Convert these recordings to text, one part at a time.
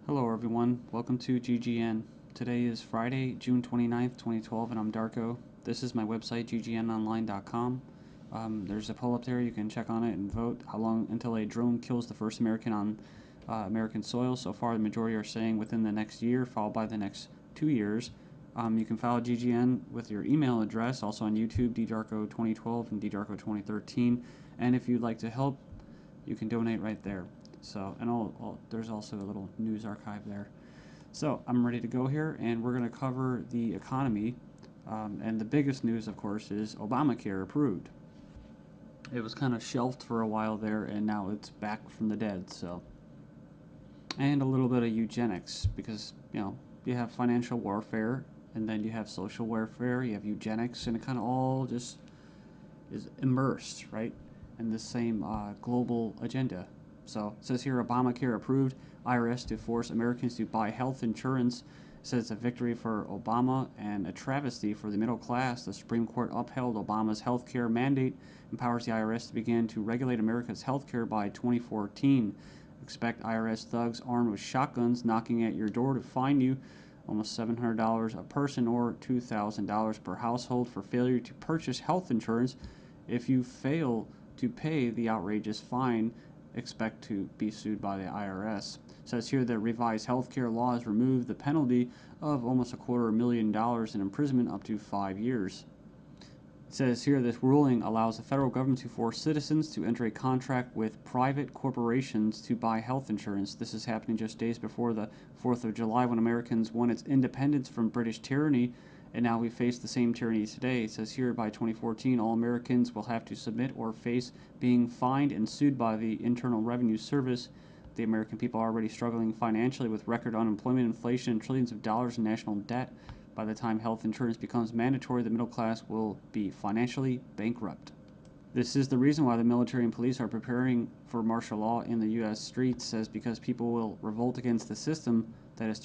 Hello everyone, welcome to GGN. Today is Friday, June 29th, 2012, and I'm Darko. This is my website, ggnonline.com. There's a poll up there, you can check on it and vote how long until a drone kills the first American on American soil. So far, the majority are saying within the next year, followed by the next 2 years. You can follow GGN with your email address, also on YouTube, ddarko2012 and ddarko2013. And if you'd like to help, you can donate right there. So, and there's also a little news archive there. So, I'm ready to go here, and we're going to cover the economy. And the biggest news, of course, is Obamacare approved. It was kind of shelved for a while there, and now it's back from the dead. So, and a little bit of eugenics, because you have financial warfare, and then you have social warfare, you have eugenics, and it kind of all just is immersed, right, in the same global agenda. So it says here, Obamacare approved, IRS to force Americans to buy health insurance. It says it's a victory for Obama and a travesty for the middle class. The Supreme Court upheld Obama's health care mandate, empowers the IRS to begin to regulate America's health care by 2014. Expect IRS thugs armed with shotguns knocking at your door to fine you almost $700 a person or $2,000 per household for failure to purchase health insurance. If you fail to pay the outrageous fine, expect to be sued by the IRS. It says here that revised healthcare laws remove the penalty of almost $250,000 in imprisonment up to 5 years. It says here this ruling allows the federal government to force citizens to enter a contract with private corporations to buy health insurance. This is happening just days before the 4th of July, when Americans won its independence from British tyranny, and now we face the same tyranny today. It says here by 2014, all Americans will have to submit or face being fined and sued by the Internal Revenue Service. The American people are already struggling financially with record unemployment, inflation, and trillions of dollars in national debt. By the time health insurance becomes mandatory, the middle class will be financially bankrupt. This is the reason why the military and police are preparing for martial law in the U.S. streets, says because people will revolt against the system that has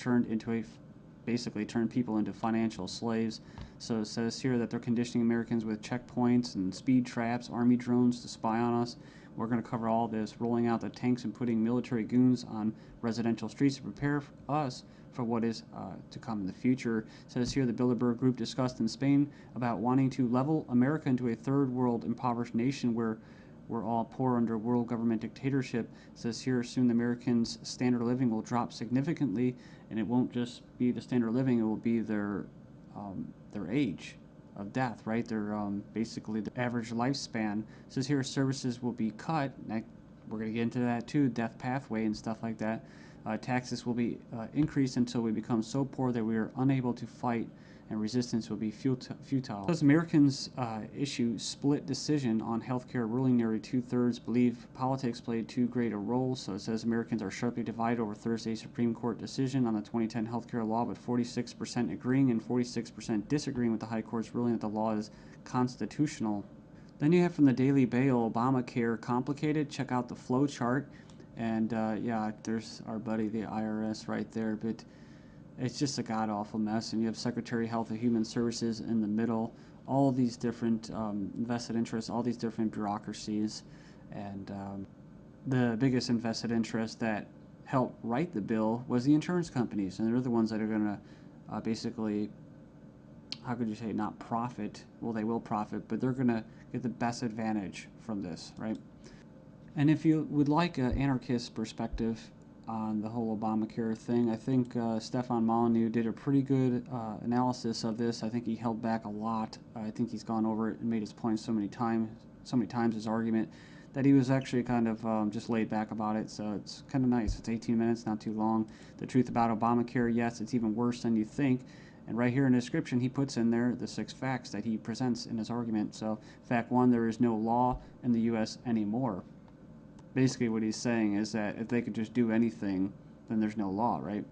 basically turned people into financial slaves. So it says here that they're conditioning Americans with checkpoints and speed traps, army drones to spy on us. We're going to cover all this, rolling out the tanks and putting military goons on residential streets to prepare us for what is to come in the future. It says here the Bilderberg Group discussed in Spain about wanting to level America into a third world impoverished nation where we're all poor under world government dictatorship. It says here soon the Americans' standard of living will drop significantly, and it won't just be the standard of living, it will be their age of death, right? Their basically the average lifespan. It says here services will be cut. We're going to get into that too, death pathway and stuff like that. Taxes will be increased until we become so poor that we are unable to fight, and resistance will be futile. As Americans issue split decision on healthcare ruling, nearly 2/3 believe politics played too great a role. So it says Americans are sharply divided over Thursday's Supreme Court decision on the 2010 healthcare law, with 46% agreeing and 46% disagreeing with the High Court's ruling that the law is constitutional. Then you have from the Daily Bail, Obamacare complicated. Check out the flow chart. And yeah, there's our buddy, the IRS, right there. But it's just a god-awful mess. And you have Secretary of Health and Human Services in the middle. All these different vested interests, all these different bureaucracies. And the biggest invested interest that helped write the bill was the insurance companies. And they're the ones that are going to basically, how could you say, not profit. Well, they will profit, but they're going to get the best advantage from this, right? And if you would like an anarchist perspective on the whole Obamacare thing, I think Stefan Molyneux did a pretty good analysis of this. I think he held back a lot. I think he's gone over it and made his point so many times, his argument, that he was actually kind of just laid back about it. So it's kind of nice. It's 18 minutes, not too long. The truth about Obamacare, yes, it's even worse than you think. And right here in the description, he puts in there the 6 facts that he presents in his argument. So fact 1, there is no law in the U.S. anymore. Basically what he's saying is that if they could just do anything, then there's no law, right?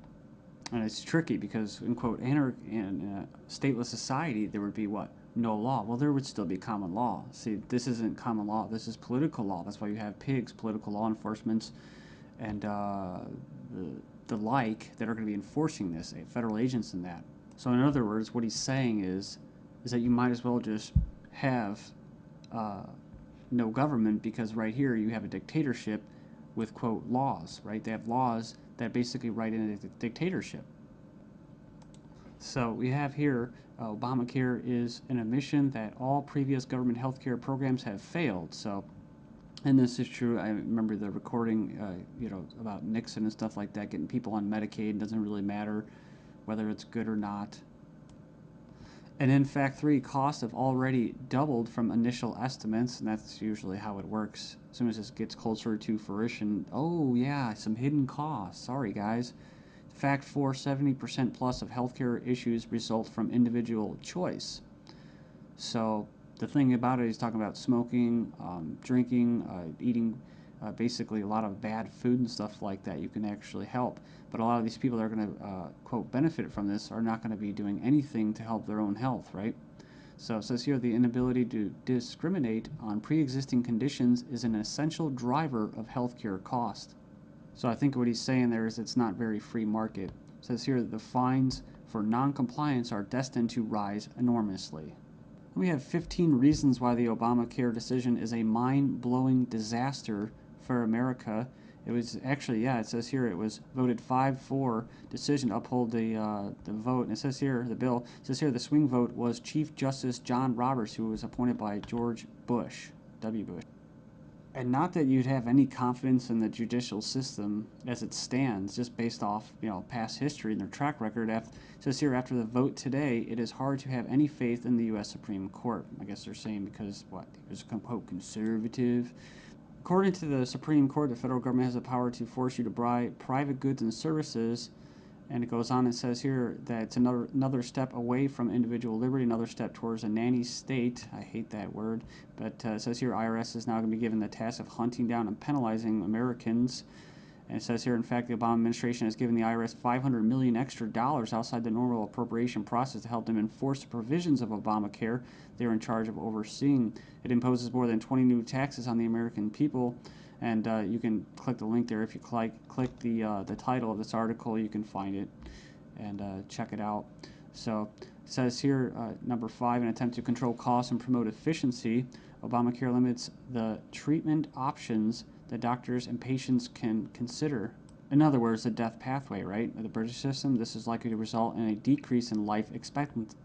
And it's tricky because, in quote, in a stateless society, there would be what? No law. Well, there would still be common law. See, this isn't common law. This is political law. That's why you have pigs, political law enforcement, and the like that are going to be enforcing this, federal agents and that. So in other words, what he's saying is that you might as well just have no government, because right here you have a dictatorship with, quote, laws, right? They have laws that basically write in a dictatorship. So we have here Obamacare is an admission that all previous government health care programs have failed. So, and this is true. I remember the recording, about Nixon and stuff like that, getting people on Medicaid. It doesn't really matter whether it's good or not. And in fact, costs have already doubled from initial estimates, and that's usually how it works. As soon as this gets closer to fruition, oh yeah, some hidden costs. Sorry, guys. Fact 4, 70% plus of healthcare issues result from individual choice. So the thing about it, he's talking about smoking, drinking, eating basically a lot of bad food and stuff like that. You can actually help. But a lot of these people that are going to, quote, benefit from this are not going to be doing anything to help their own health, right? So it says here the inability to discriminate on pre-existing conditions is an essential driver of healthcare cost. So I think what he's saying there is it's not very free market. It says here that the fines for non-compliance are destined to rise enormously. We have 15 reasons why the Obamacare decision is a mind-blowing disaster for America. It was actually, it says here it was voted 5-4 decision to uphold the vote. And it says here, the bill, it says here the swing vote was Chief Justice John Roberts, who was appointed by George Bush, W. Bush. And not that you'd have any confidence in the judicial system as it stands, just based off past history and their track record. It says here, after the vote today, it is hard to have any faith in the U.S. Supreme Court. I guess they're saying because it was quote conservative. According to the Supreme Court, the federal government has the power to force you to buy private goods and services. And it goes on and says here that it's another step away from individual liberty, another step towards a nanny state. I hate that word. But it says here IRS is now going to be given the task of hunting down and penalizing Americans. And it says here, in fact, the Obama administration has given the IRS $500 million extra outside the normal appropriation process to help them enforce the provisions of Obamacare they're in charge of overseeing. It imposes more than 20 new taxes on the American people. And you can click the link there. If you click the title of this article, you can find it and check it out. So it says here, number 5, an attempt to control costs and promote efficiency. Obamacare limits the treatment options that doctors and patients can consider. In other words, the death pathway, right? The British system, this is likely to result in a decrease in life expectancy